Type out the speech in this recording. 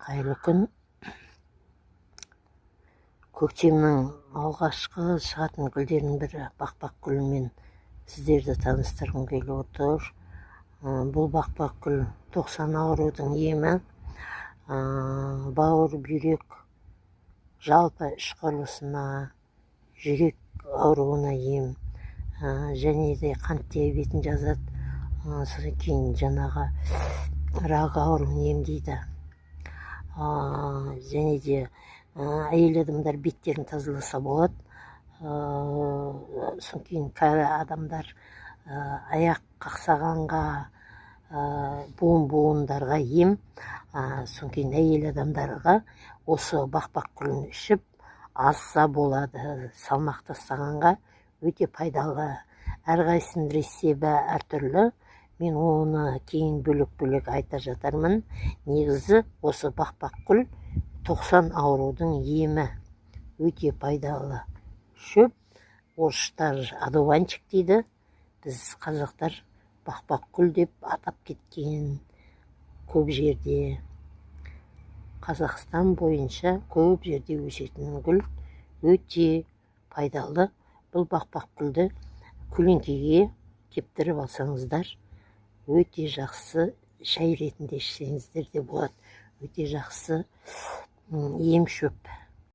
Қайырлы күн. Көктемнің алғашқы шығатын гүлдерінің бірі бақбақ гүлімен сіздерді таныстырғым келіп отыр. Бұл бақбақ гүл 90 аурудың емі. Бауыр, бүйрек, жалпы іш құрылысына, жүрек ауруына ем, және де қант диабетін жазады. Содан кейін жаңағы рак ауруын емдейді. Және де әйел адамдар беттерін тазаласа болады. Содан кейін кәрі адамдар аяқ қақсағанға, буындарға ем. Содан кейін әйел адамдарға осы бақбақ гүлін ішіп азса болады. Салмақ тастағанға өте пайдалы. Әрқайсының рецебі әртүрлі. Мен оны кейін бөлек айта жатармын. Негізі осы бақбақ гүл 90 аурудың емі. Өте пайдалы шөп. Орыстар одуванчик дейді. Біз қазақтар бақбақ гүл деп атап кеткен. Көп жерде, Қазақстан бойынша көп жерде өсетін гүл. Өте пайдалы. Бұл бақбақ гүлді көлеңкеге кептіріп алсаңыздар, өте жақсы шай ретінде ішсеңіздер де болады. Өте жақсы ем шөп.